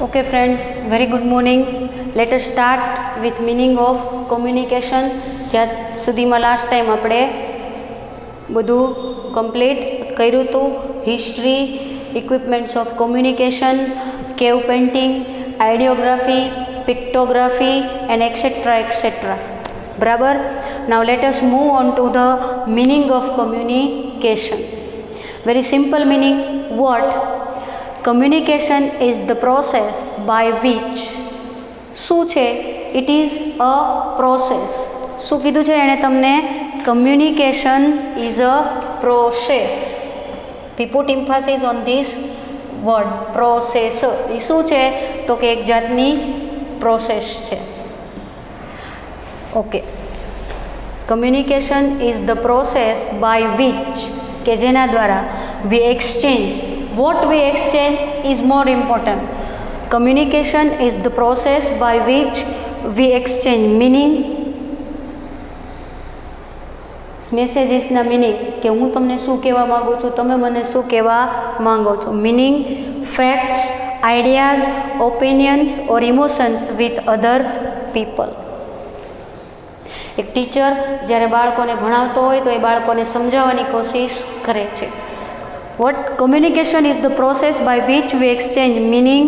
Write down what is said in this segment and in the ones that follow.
Okay friends, very good morning. Let us start with meaning of communication. જ્યાં સુધીમાં last time આપણે બધું complete કર્યું હતું. History, equipments of communication, cave painting, ideography, pictography and etcetera. બરાબર. Now let us move on to the meaning of communication. Very simple meaning. What? Communication is the process by which શું છે? It is a process. શું કીધું છે એણે તમને? Communication is a process. We put emphasis on this word process. એ શું છે? તો કે એક જાતની પ્રોસેસ છે. Okay. Communication is the process by which, કે જેના દ્વારા we exchange. What we exchange is more important. Communication is the process by which we exchange meaning. મેસેજીસના મિનિંગ, કે હું તમને શું કહેવા માગું છું, તમે મને શું કહેવા માંગો છો. Meaning, facts, ideas, opinions or emotions with other people. એક ટીચર જ્યારે બાળકોને ભણાવતો હોય તો એ બાળકોને સમજાવવાની કોશિશ કરે છે. What? Communication is the process by which we exchange meaning,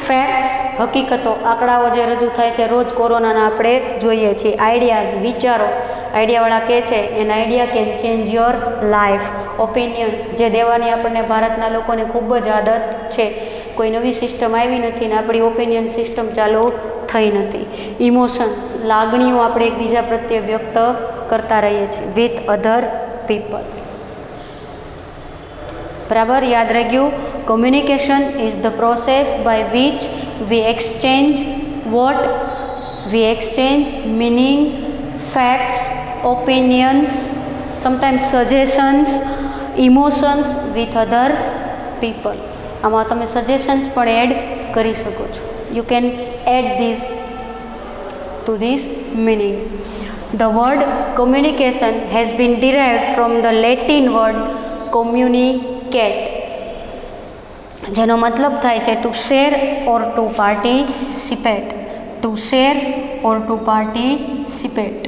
facts, હકીકતો, આંકડાઓ જે રજૂ થાય છે રોજ કોરોનાના આપણે જોઈએ છીએ. આઈડિયાઝ, વિચારો, આઈડિયાવાળા કહે છે an idea can change your life. Opinions, જે દેવાની આપણને ભારતના લોકોને ખૂબ જ આદત છે. કોઈ નવી સિસ્ટમ આવી નથી ને આપણી ઓપિનિયન સિસ્ટમ ચાલુ થઈ નથી. ઇમોશન્સ, લાગણીઓ આપણે એકબીજા પ્રત્યે વ્યક્ત કરતા રહીએ છીએ વિથ અધર પીપલ. બરાબર, યાદ રાખ્યું. Communication is the process by which we exchange what? We exchange meaning, facts, opinions, sometimes suggestions, emotions with other people. આમાં તમે સજેશન્સ પણ એડ કરી શકો છો. You can add this to this meaning. The word communication has been derived from the Latin word communicate, જેનો મતલબ થાય છે to share or to participate. To share or to participate,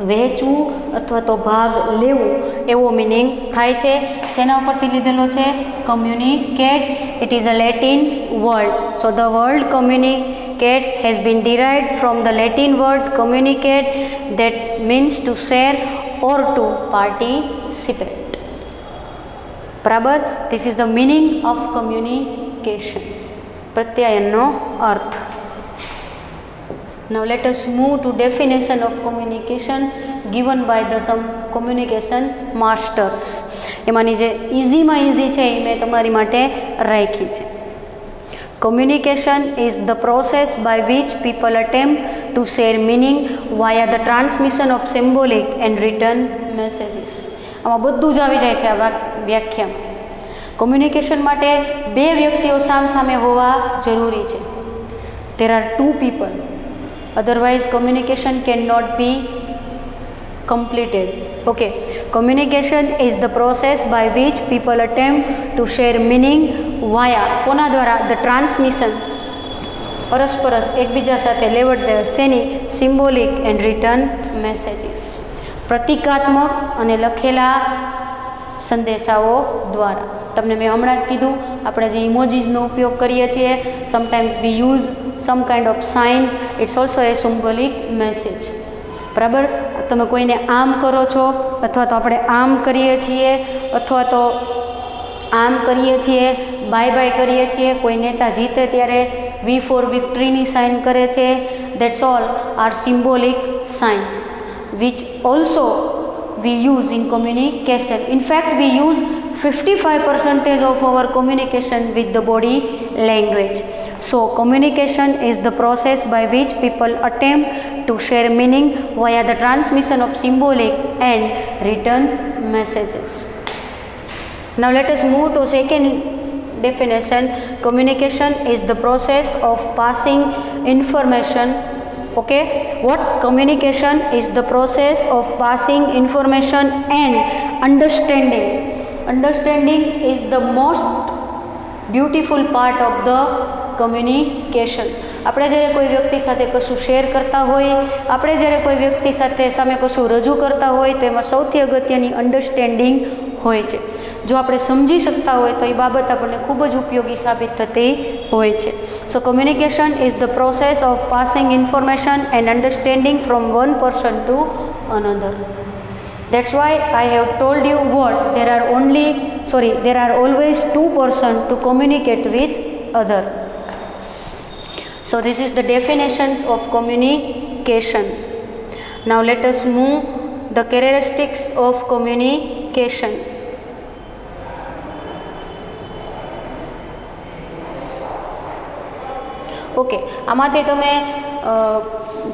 વહેંચવું અથવા તો ભાગ લેવું એવો મિનિંગ થાય છે. શેના ઉપરથી લીધેલો છે? Communicate. It is a Latin word. So the word communicate has been derived from the Latin word communicate, that means to share or to participate. બરાબર. This is the meaning of communication. પ્રત્યાયનનો અર્થ. Now let us move to definition of communication given by the some communication masters. એમાંની જે ઇઝીમાં easy છે એ મેં તમારી માટે રાખી છે. Communication is the process by which people attempt to share meaning via the transmission of symbolic and written messages. આમાં બધું જ આવી જાય છે આ વ્યાખ્યામાં. કોમ્યુનિકેશન માટે બે વ્યક્તિઓ સામસામે હોવા જરૂરી છે. There are two people. Otherwise communication cannot be completed. Okay. Communication is the process by which people attempt to share meaning via કોના દ્વારા? The transmission, પરસ્પરસ એકબીજા સાથે લેવડ દેવડ. શેની? સિમ્બોલિક એન્ડ રિટર્ન મેસેજીસ, પ્રતિકાત્મક અને લખેલા સંદેશાઓ દ્વારા. તમને મેં હમણાં જ કીધું, આપણે જે ઇમોજીસનો ઉપયોગ કરીએ છીએ, sometimes we use some kind of signs. It's also a symbolic message. બરાબર. તમે કોઈને આમ કરો છો, અથવા તો આપણે આમ કરીએ છીએ, અથવા તો આમ કરીએ છીએ, બાય બાય કરીએ છીએ. કોઈ નેતા જીતે ત્યારે વી ફોર વિક્ટરીની સાઇન કરે છે. That's all are symbolic science which also we use in communication. In fact, we use 55% of our communication with the body language. So communication is the process by which people attempt to share meaning via the transmission of symbolic and written messages. Now let us move to second definition. Communication is the process of passing information. Okay. What? Communication is the process of passing information and understanding. Understanding is the most beautiful part of the communication. આપણે જ્યારે કોઈ વ્યક્તિ સાથે કશું share કરતા હોય, આપણે જ્યારે કોઈ વ્યક્તિ સાથે સામે કશું રજૂ કરતા હોય તો એમાં સૌથી અગત્યની અન્ડરસ્ટેન્ડિંગ હોય છે. જો આપણે સમજી શકતા હોય તો એ બાબત આપણને ખૂબ જ ઉપયોગી સાબિત થતી હોય છે. So communication is the process of passing information and understanding from one person to another. That's why I have told you what there are always two persons to communicate with other. So this is the definitions of communication. Now let us move the characteristics of communication. Okay, આમાંથી તમે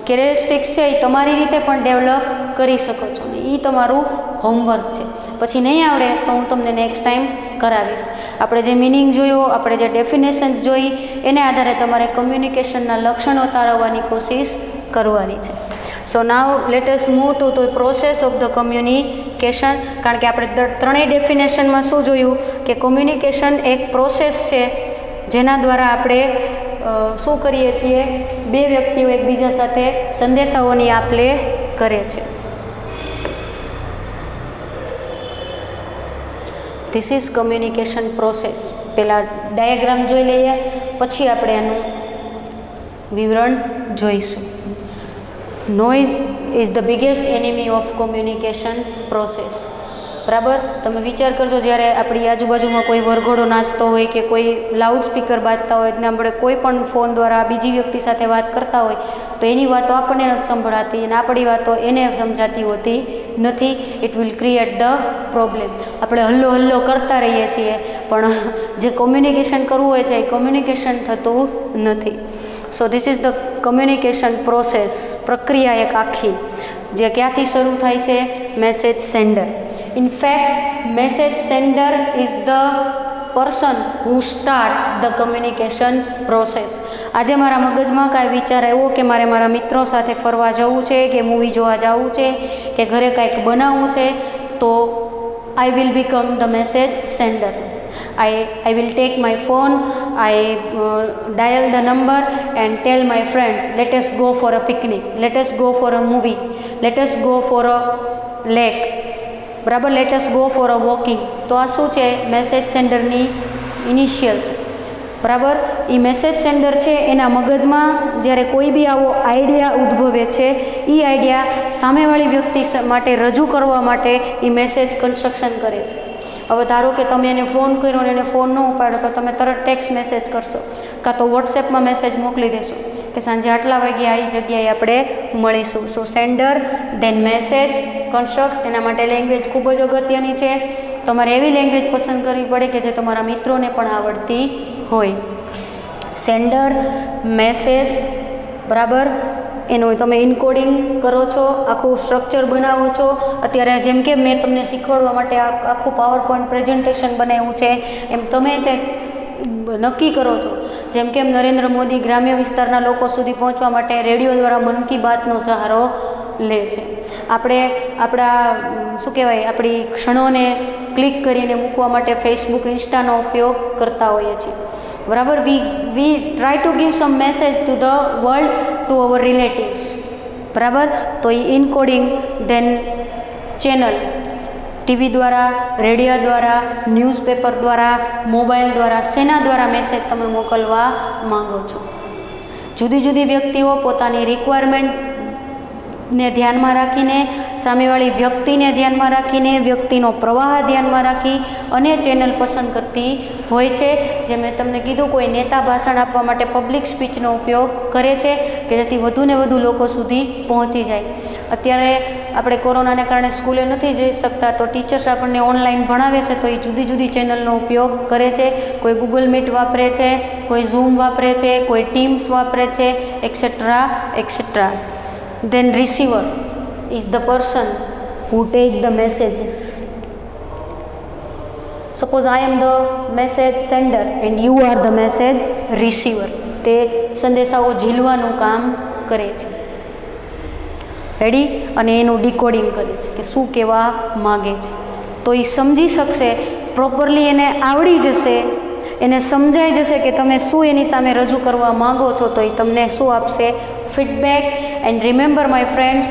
characteristics છે એ તમારી રીતે પણ develop કરી શકો છો ને એ તમારું હોમવર્ક છે. પછી નહીં આવડે તો હું તમને નેક્સ્ટ ટાઈમ કરાવીશ. આપણે જે મિનિંગ જોયો, આપણે જે ડેફિનેશન્સ જોઈ, એને આધારે તમારે કમ્યુનિકેશનના લક્ષણો તારવવાની કોશિશ કરવાની છે. So now let us move to the process of the communication. કારણ કે આપણે ત્રણેય ડેફિનેશનમાં શું જોયું કે કમ્યુનિકેશન એક પ્રોસેસ છે જેના દ્વારા આપણે શું કરીએ છીએ, બે વ્યક્તિઓ એકબીજા સાથે સંદેશાઓની આપ-લે કરે છે. This is communication process. પહેલાં ડાયાગ્રામ જોઈ લઈએ, પછી આપણે એનું વિવરણ જોઈશું. Noise is the biggest enemy of communication process. બરાબર, તમે વિચાર કરજો, જ્યારે આપણી આજુબાજુમાં કોઈ વરઘોડો નાચતો હોય કે કોઈ લાઉડ સ્પીકર બાજતા હોય ને આપણે કોઈ પણ ફોન દ્વારા બીજી વ્યક્તિ સાથે વાત કરતા હોય તો એની વાતો આપણને નથી સંભળાતી અને આપણી વાતો એને સમજાતી હોતી નથી. It will create the problem. આપણે હલ્લો હલ્લો કરતા રહીએ છીએ પણ જે કોમ્યુનિકેશન કરવું હોય છે એ કોમ્યુનિકેશન થતું નથી. સો this is the communication process. પ્રક્રિયા એક આખી જે ક્યાંથી શરૂ થાય છે? Message sender. In fact, message sender is the person who start the communication process. આજે મારા મગજમાં કાંઈ વિચાર આવ્યો કે મારે મારા મિત્રો સાથે ફરવા જવું છે કે મૂવી જોવા જવું છે કે ઘરે કાંઈક બનાવવું છે તો I will become the message sender. I will take my phone, I dial the number and tell my friends, let us go for a picnic, let us go for a movie, let us go for a lake. બરાબર, let us go for a walking. તો આ શું છે? Message સેન્ડરની initial છે. બરાબર, એ message sender છે એના મગજમાં જ્યારે કોઈ બી આવો આઈડિયા ઉદ્ભવે છે એ આઈડિયા સામેવાળી વ્યક્તિ માટે રજૂ કરવા માટે એ મેસેજ કન્સ્ટ્રક્શન કરે છે. હવે ધારો કે તમે એને ફોન કર્યો અને એને ફોન ન ઉપાડો તો તમે તરત ટેક્સ્ટ મેસેજ કરશો કાં તો વોટ્સએપમાં મેસેજ મોકલી દેશો કે સાંજે આટલા વાગ્યે આ જગ્યાએ આપણે મળીશું. સો સેન્ડર દેન મેસેજ કન્સ્ટ્રક્ટ્સ. એના માટે લેંગ્વેજ ખૂબ જ અગત્યની છે. તમારે એવી લેંગ્વેજ પસંદ કરવી પડે કે જે તમારા મિત્રોને પણ આવડતી હોય. સેન્ડર, મેસેજ, બરાબર, એનું તમે ઇનકોડિંગ કરો છો, આખું સ્ટ્રક્ચર બનાવો છો. અત્યારે જેમ કે મેં તમને શીખવાડવા માટે આખું પાવરપોઈન્ટ પ્રેઝન્ટેશન બનાવ્યું છે એમ તમે તે નક્કી કરો છો. જેમ કે નરેન્દ્ર મોદી ગ્રામ્ય વિસ્તારના લોકો સુધી પહોંચવા માટે રેડિયો દ્વારા મન કી બાતનો સહારો લે છે. આપણે આપણા શું કહેવાય આપણી ક્ષણોને ક્લિક કરીને મૂકવા માટે ફેસબુક, ઇન્સ્ટાનો ઉપયોગ કરતા હોઈએ છીએ. બરાબર, વી try to give sum message to the world, to our relatives. બરાબર, તો એ ઇનકોડિંગ દેન ચેનલ, ટીવી દ્વારા, રેડિયો દ્વારા, ન્યૂઝપેપર દ્વારા, મોબાઈલ દ્વારા, શેના દ્વારા મેસેજ તમે મોકલવા માંગો છો. જુદી જુદી વ્યક્તિઓ પોતાની રિક્વાયરમેન્ટને ધ્યાનમાં રાખીને, સામેવાળી વ્યક્તિને ધ્યાનમાં રાખીને, વ્યક્તિનો પ્રવાહ ધ્યાનમાં રાખી અને ચેનલ પસંદ કરતી હોય છે. જે મેં તમને કીધું, કોઈ નેતા ભાષણ આપવા માટે પબ્લિક સ્પીચનો ઉપયોગ કરે છે કે જેથી વધુને વધુ લોકો સુધી પહોંચી જાય. અત્યારે આપણે કોરોનાને કારણે સ્કૂલે નથી જઈ શકતા તો ટીચર્સ આપણને ઓનલાઈન ભણાવે છે તો એ જુદી જુદી ચેનલનો ઉપયોગ કરે છે. કોઈ ગૂગલ મીટ વાપરે છે, કોઈ ઝૂમ વાપરે છે, કોઈ ટીમ્સ વાપરે છે, et cetera et cetera. Then receiver is the person who take the messages. Suppose I am the message sender and you are the message receiver. તે સંદેશાઓ ઝીલવાનું કામ કરે છે. રેડી, અને એનું ડીકોડિંગ કરે છે કે શું કહેવા માગે છે. તો એ સમજી શકશે, પ્રોપરલી એને આવડી જશે, એને સમજાઈ જશે કે તમે શું એની સામે રજૂ કરવા માગો છો, તો એ તમને શું આપશે? Feedback. And remember my friends,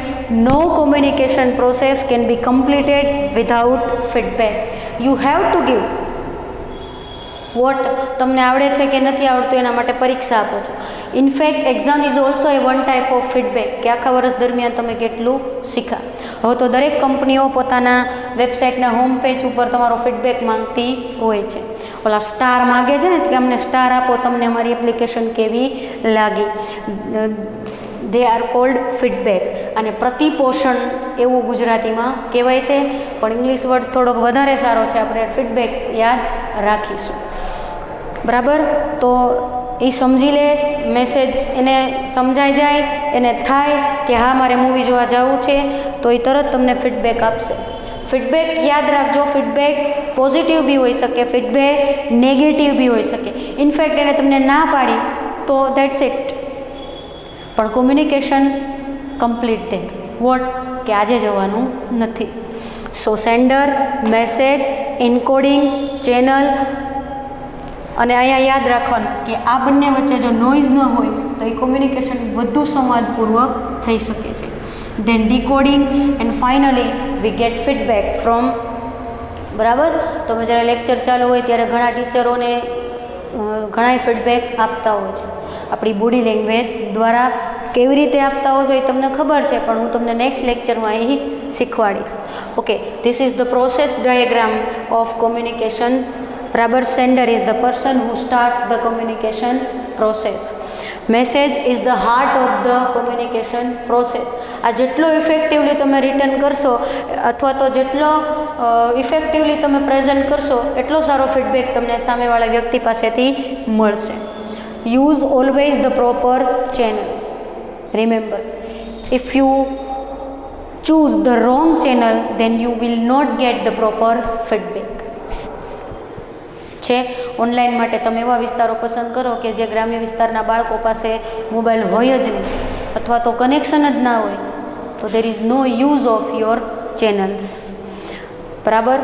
no communication process can be completed without feedback. You have to give what તમને આવડે છે કે નથી આવડતું એના માટે પરીક્ષા આપો છો. In fact exam is also a one type of feedback કે આખા વર્ષ દરમિયાન તમે કેટલું શીખા. હવે તો દરેક કંપનીઓ પોતાના વેબસાઇટના હોમ પેજ ઉપર તમારો ફીડબેક માંગતી હોય છે. ઓલા સ્ટાર માગે છે ને કે અમને સ્ટાર આપો, તમને અમારી એપ્લિકેશન કેવી લાગી. They are cold feedback. અને પ્રતિપોષણ એવું ગુજરાતીમાં કહેવાય છે, પણ ઇંગ્લિશ વર્ડ થોડોક વધારે સારો છે. આપણે ફીડબેક યાદ રાખીશું. બરાબર? તો એ સમજી લે, મેસેજ એને સમજાઈ જાય, એને થાય કે હા મારે મૂવી જોવા જવું છે, તો એ તરત તમને ફીડબેક આપશે. ફીડબેક યાદ રાખજો, ફીડબેક પોઝિટિવ બી હોઈ શકે, ફીડબેક નેગેટિવ બી હોઈ શકે. ઇનફેક્ટ એને તમને ના પાડી તો દેટ્સ ઇટ. પણ કોમ્યુનિકેશન કમ્પ્લીટ ધેર. વોટ? કે આજે જવાનું નથી. સો સેન્ડર, મેસેજ, ઇન્કોડિંગ, ચેનલ. અને અહીંયા યાદ રાખવાનું કે આ બંને વચ્ચે જો નોઇઝ ન હોય તો એ કોમ્યુનિકેશન વધુ સંવાદપૂર્વક થઈ શકે છે. Then decoding and finally we get feedback from. બરાબર? તો જ્યારે લેક્ચર ચાલુ હોય ત્યારે ઘણા ટીચરોને ઘણા ફીડબેક આપતા હોય છે આપણી બોડી લેંગ્વેજ દ્વારા. કેવી રીતે આપતા હોય છે એ તમને ખબર છે, પણ હું તમને નેક્સ્ટ લેક્ચરમાં અહીં શીખવાડીશ. Okay, this is the process diagram of communication. બરાબર? Sender is the person who start the communication process. Message is the heart of the communication process. આ જેટલો ઇફેક્ટિવલી તમે રિટર્ન કરશો અથવા તો જેટલો ઇફેક્ટિવલી તમે પ્રેઝન્ટ કરશો, એટલો સારો ફીડબેક તમને સામેવાળા વ્યક્તિ પાસેથી મળશે. Use always the proper channel. Remember, if you choose the wrong channel, then you will not get the proper feedback. છે ઓનલાઈન માટે તમે એવા વિસ્તારો પસંદ કરો કે જે ગ્રામ્ય વિસ્તારના બાળકો પાસે મોબાઈલ હોય જ નહીં અથવા તો કનેક્શન જ ના હોય, તો there is no use of your channels. બરાબર?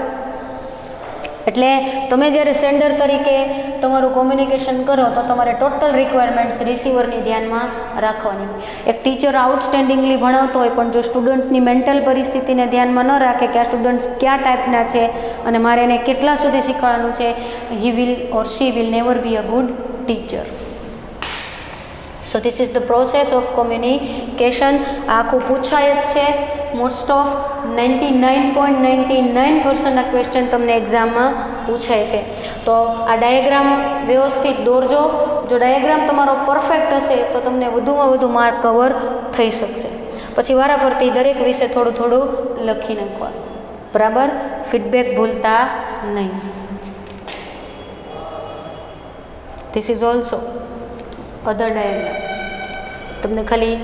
એટલે તમે જ્યારે સેન્ડર તરીકે તમારું કોમ્યુનિકેશન કરો તો તમારે ટોટલ રિક્વાયરમેન્ટ્સ રિસીવરની ધ્યાનમાં રાખવાની. એક ટીચર આઉટસ્ટેન્ડિંગલી ભણાવતો હોય પણ જો સ્ટુડન્ટની મેન્ટલ પરિસ્થિતિને ધ્યાનમાં ન રાખે કે આ સ્ટુડન્ટ્સ કયા ટાઈપના છે અને મારે એને કેટલા સુધી શીખવાડવાનું છે, he will or she will never be a good teacher. So this is the process of communication. આખું પૂછાય જ છે. મોસ્ટ ઓફ 99.99% ક્વેશ્ચન તમને એક્ઝામમાં પૂછાય છે. તો આ ડાયાગ્રામ વ્યવસ્થિત દોરજો. જો ડાયાગ્રામ તમારો પરફેક્ટ હશે તો તમને વધુમાં વધુ માર્ક કવર થઈ શકશે. પછી વારાફરતી દરેક વિશે થોડું થોડું લખી નાખવા. બરાબર? ફીડબેક ભૂલતા નહીં. This is also other diagram. તમને ખાલી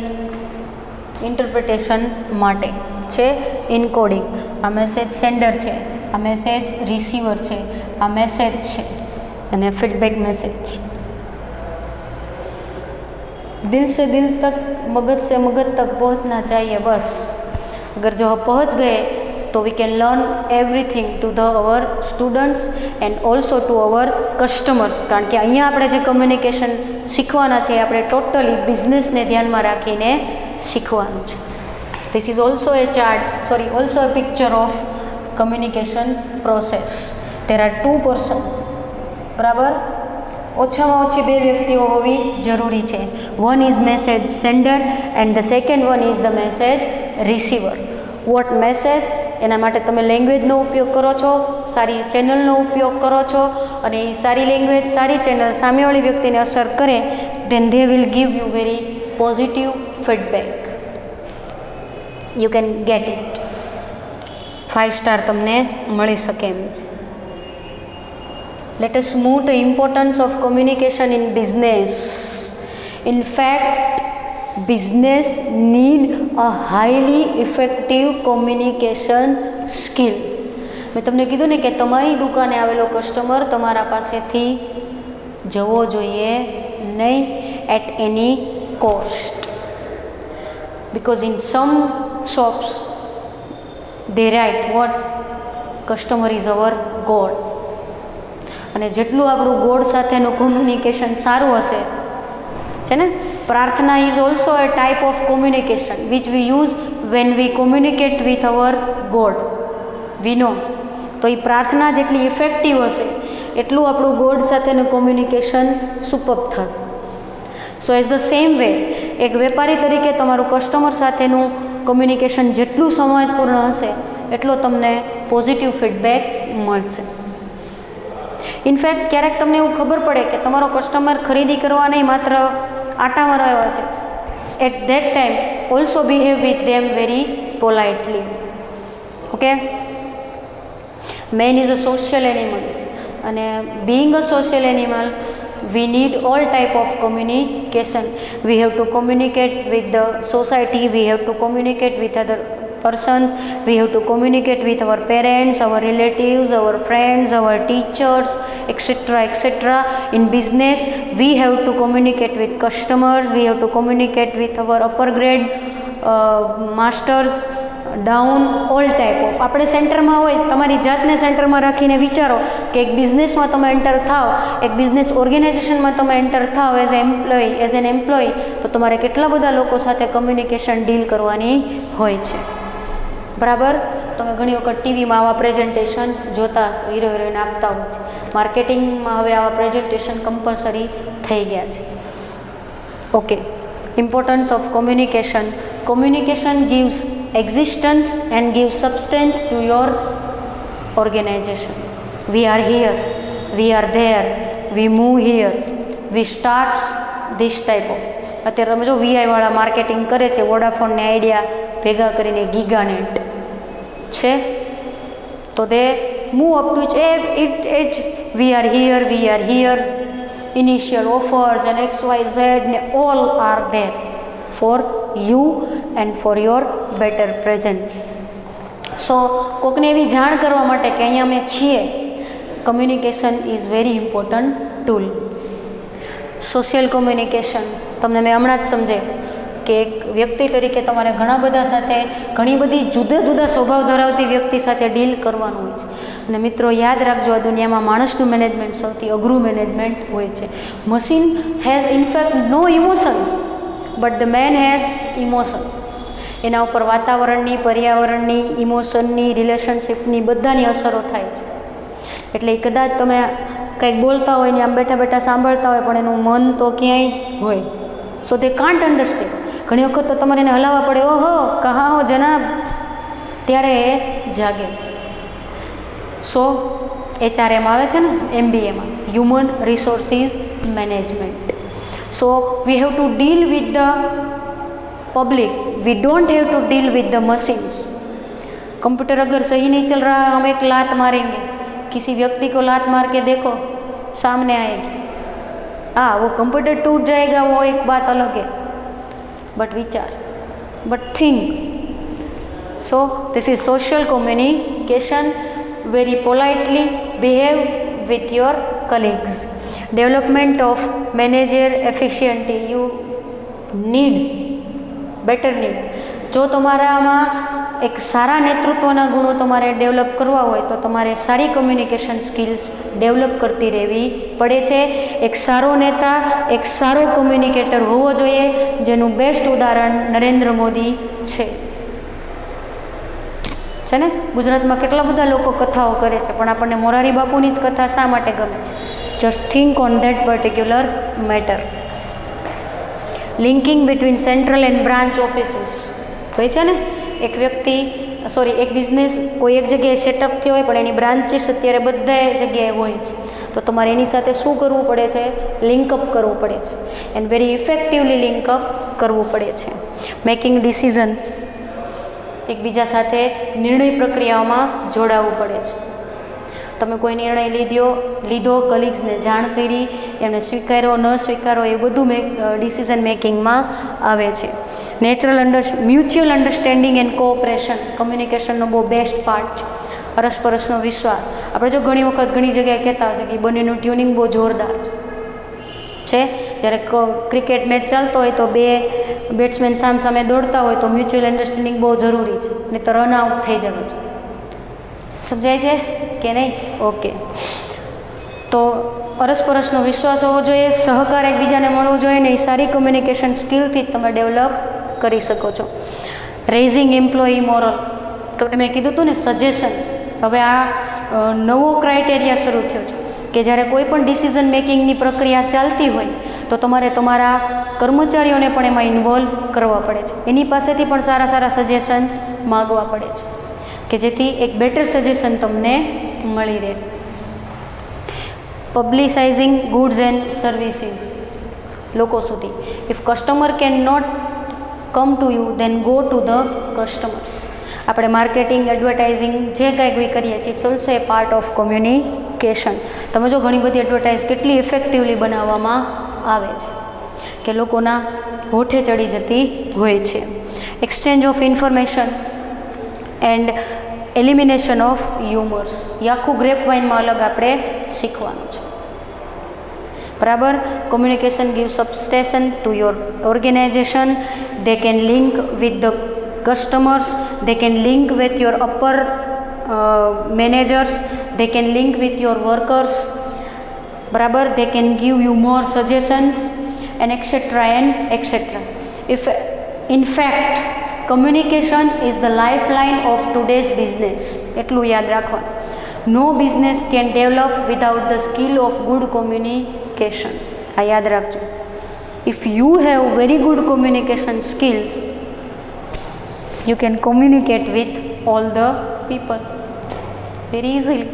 ઇન્ટરપ્રિટેશન માટે છે. ઇનકોડિંગ, આ મેસેજ સેન્ડર છે, આ મેસેજ રિસીવર છે, આ મેસેજ છે અને ફીડબેક મેસેજ છે. दिल से दिल तक, मगज से मगज तक पहुंचना चाहिए बस. अगर जो पहुंच गए तो we can learn everything to the our students and also to our customers. કારણ કે અહીંયા આપણે જે કમ્યુનિકેશન શીખવાના છે આપણે ટોટલી બિઝનેસને ધ્યાનમાં રાખીને શીખવાનું છે. This is also a also a picture of communication process. There are 2 persons. બરાબર? ઓછામાં ઓછી 2 વ્યક્તિઓ હોવી જરૂરી છે. One is message sender and the second one is the message receiver. What message? એના માટે તમે લેંગ્વેજનો ઉપયોગ કરો છો, સારી ચેનલનો ઉપયોગ કરો છો અને એ સારી લેંગ્વેજ, સારી ચેનલ સામેવાળી વ્યક્તિને અસર કરે, then they will give you very positive feedback. You can get it. 5 star તમને મળી શકે એમ છે. Let us move to importance of communication in business. In fact, business need a highly effective communication skill. મેં તમને કીધું ને કે તમારી દુકાને આવેલો કસ્ટમર તમારા પાસેથી જવો જોઈએ નહીં at any cost. Because in some shops they write what? Customer is our God. અને જેટલું આપણું ગોડ સાથેનું કોમ્યુનિકેશન સારું હશે, છે ને, પ્રાર્થના is also a type of communication which we use when we communicate with our god. We know. તો એ પ્રાર્થના જેટલી ઇફેક્ટિવ હશે એટલું આપણું ગોડ સાથેનું કોમ્યુનિકેશન સુપર્બ થશે. So as the same way એક વેપારી તરીકે તમારું કસ્ટમર સાથેનું કોમ્યુનિકેશન જેટલું સંવાદપૂર્ણ હશે એટલો તમને પોઝિટિવ ફીડબેક મળશે. ઇનફેક્ટ ક્યારેક તમને એવું ખબર પડે કે તમારો કસ્ટમર ખરીદી કરવા નહીં, માત્ર આટા મારવા આવ્યા છે, at that time also behave with them very politely. Okay. Man is a social animal, અને being a social animal we need all type of communication. We have to communicate with the society, we have to communicate with other persons, we have to communicate with our parents, our relatives, our friends, our teachers, etc., etc. In business we have to communicate with customers, we have to communicate with our upper grade masters, down, all type of. આપણે સેન્ટરમાં હોય, તમારી જાતને સેન્ટરમાં રાખીને વિચારો કે એક બિઝનેસમાં તમે એન્ટર થાઓ, એક બિઝનેસ ઓર્ગેનાઇઝેશનમાં તમે એન્ટર થાઓ એઝ એન એમ્પ્લોય, તો તમારે કેટલા બધા લોકો સાથે કમ્યુનિકેશન ડીલ કરવાની હોય છે. બરાબર. તમે ઘણી વખત ટીવીમાં આવા પ્રેઝન્ટેશન જોતા હશો, હીરો હિરોઈન આપતા હોય છે. માર્કેટિંગમાં હવે આવા પ્રેઝન્ટેશન કમ્પલસરી થઈ ગયા છે. Okay. Importance of communication. Communication gives existence and gives substance to your organization. We are here, we are there, we move here, we start this type of. અત્યારે તમે જો વીઆઈ વાળા માર્કેટિંગ કરે છે, વોડાફોનને idea ભેગા કરીને ગીગાનેટ છે, તો તે move up to age we are here, initial offers and XYZ ને all are there for you and for your better present. So કોકને એવી જાણ કરવા માટે કે અહીંયા અમે છીએ, communication is very important tool. Social communication તમને મેં હમણાં જ સમજાવ્યું કે એક વ્યક્તિ તરીકે તમારે ઘણા બધા સાથે, ઘણી બધી જુદા જુદા સ્વભાવ ધરાવતી વ્યક્તિ સાથે ડીલ કરવાનું હોય છે. અને મિત્રો યાદ રાખજો, આ દુનિયામાં માણસનું મેનેજમેન્ટ સૌથી અઘરું મેનેજમેન્ટ હોય છે. Machine has in fact no emotions, but the man has emotions. એના ઉપર વાતાવરણની, પર્યાવરણની, ઇમોશનની, રિલેશનશિપની બધાની અસરો થાય છે. એટલે કદાચ તમે કંઈક બોલતા હોય ને આમ બેઠા બેઠા સાંભળતા હોય, પણ એનું મન તો ક્યાંય હોય. સો દે કાન્ટ અન્ડરસ્ટેન્ડ. ઘણી વખત તો તમારે એને હલાવવા પડે, ઓહો કહા હો જનાબ, ત્યારે એ જાગે છે. સો HRM આવે છે ને, MBAમાં, human resources management. So we have to deal with the public, we don't have to deal with the machines. Computer अगर सही नहीं चल रहा है, हम एक लात मारेंगे, किसी व्यक्ति को लात मार के देखो, सामने आएगी. हाँ, वो कंप्यूटर टूट जाएगा, वो एक बात अलग है, बट विचार, but think. So this is social communication. Very politely behave with your colleagues. Development of manager efficiency. You need better need. જો તમારામાં એક સારા નેતૃત્વના ગુણો તમારે ડેવલપ કરવા હોય તો તમારે સારી કમ્યુનિકેશન સ્કિલ્સ ડેવલપ કરતી રહેવી પડે છે. એક સારો નેતા, એક સારો કમ્યુનિકેટર હોવો જોઈએ, જેનું બેસ્ટ ઉદાહરણ નરેન્દ્ર મોદી છે ને. ગુજરાતમાં કેટલા બધા લોકો કથાઓ કરે છે, પણ આપણને મોરારી બાપુની જ કથા શા માટે ગમે છે? Just think on that particular matter. Linking between central and branch offices. હોય છે ને, એક બિઝનેસ કોઈ એક જગ્યાએ સેટઅપ થયો હોય, પણ એની બ્રાન્ચીસ અત્યારે બધા જગ્યાએ હોય છે, તો તમારે એની સાથે શું કરવું પડે છે? લિંકઅપ કરવું પડે છે, એન્ડ વેરી ઇફેક્ટિવલી લિંકઅપ કરવું પડે છે. મેકિંગ ડિસિઝન્સ, એકબીજા સાથે નિર્ણય પ્રક્રિયાઓમાં જોડાવવું પડે છે. તમે કોઈ નિર્ણય લીધો, કલીગ્સને જાણ કરી, એમને સ્વીકાર્યો ન સ્વીકારો, એ બધું ડિસિઝન મેકિંગમાં આવે છે. મ્યુચ્યુઅલ અન્ડરસ્ટેન્ડિંગ એન્ડ કોઓપરેશન કમ્યુનિકેશનનો બહુ બેસ્ટ પાર્ટ છે. અરસપરસનો વિશ્વાસ. આપણે જો ઘણી વખત ઘણી જગ્યાએ કહેતા હશે કે બંનેનું ટ્યુનિંગ બહુ જોરદાર છે. જ્યારે ક્રિકેટ મેચ ચાલતો હોય તો બે બેટ્સમેન સામે દોડતા હોય તો મ્યુચ્યુઅલ અન્ડરસ્ટેન્ડિંગ બહુ જરૂરી છે, નહીં તો રન આઉટ થઈ જવું જોઈએ. સમજાય છે કે નહીં? ઓકે. તો અરસપરસનો વિશ્વાસ હોવો જોઈએ, સહકાર એકબીજાને મળવો જોઈએ ને એ સારી કોમ્યુનિકેશન સ્કિલથી જ તમે ડેવલપ કરી શકો છો. રેઝિંગ એમ્પ્લોયી મોરલ, તો મેં કીધું હતું ને સજેશન્સ. હવે આ નવો ક્રાઇટેરિયા શરૂ થયો છે કે જ્યારે કોઈ પણ ડિસિઝન મેકિંગની પ્રક્રિયા ચાલતી હોય તો તમારે તમારા કર્મચારીઓને પણ એમાં ઇન્વોલ્વ કરવા પડે છે. એની પાસેથી પણ સારા સારા સજેશન્સ માગવા પડે છે કે જેથી એક બેટર સજેશન તમને મળી રહે. પબ્લિસાઇઝિંગ ગુડ્સ એન્ડ સર્વિસીસ લોકો સુધી. If customer can not come to you then go to the customers. આપણે માર્કેટિંગ, એડવર્ટાઇઝિંગ જે કંઈ બી કરીએ છીએ, it's also a part of communication. તમે જો ઘણી બધી એડવર્ટાઇઝ કેટલી ઇફેક્ટિવલી બનાવવામાં આવે છે કે લોકોના હોઠે ચડી જતી હોય છે. Exchange of information and elimination of humours. એ આખું ગ્રેપ વાઇનમાં અલગ આપણે શીખવાનું છે. બરાબર. Communication give substation to your organization. They can link with the customers, they can link with your upper managers, they can link with your workers, barabar, they can give you more suggestions and etc. If in fact communication is the lifeline of today's business, એટલું યાદ રાખવાનું. No business can develop without the skill of good communication. આ યાદ રાખજો. If you have very good communication skills, you can communicate with all the people very easily.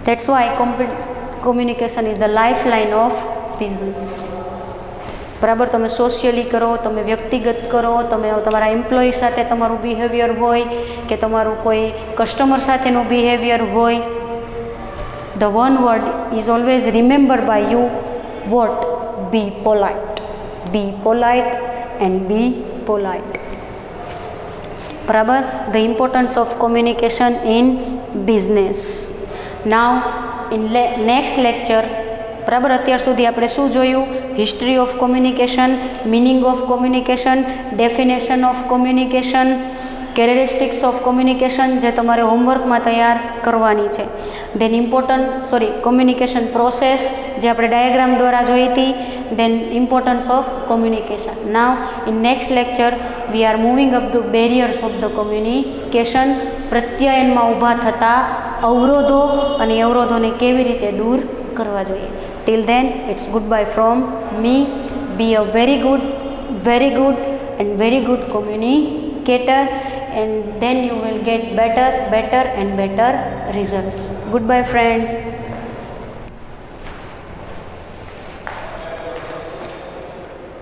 That's why communication is the lifeline of business. બરાબર. તમે socially કરો, તમે વ્યક્તિગત કરો, તમે તમારા એમ્પ્લોયી સાથે તમારું બિહેવિયર હોય કે તમારું કોઈ કસ્ટમર સાથેનું બિહેવિયર હોય, the one word is always remembered by you. What? Be polite. Be polite and be polite. બરાબર. The importance of communication in business. Now in next lecture, બરાબર, અત્યાર સુધી આપણે શું જોયું? History of communication, meaning of communication, definition of communication, characteristics of communication, જે તમારે હોમવર્કમાં તૈયાર કરવાની છે. દેન કોમ્યુનિકેશન પ્રોસેસ, જે આપણે ડાયાગ્રામ દ્વારા જોઈ હતી. Then importance of communication. Now in next lecture we are moving up to barriers of the communication. પ્રત્યાયનમાં ઊભા થતા અવરોધો અને અવરોધોને કેવી રીતે દૂર કરવા જોઈએ. Till then, it's goodbye from me. Be a very good and very good communicator, and then you will get better and better results. Goodbye, friends.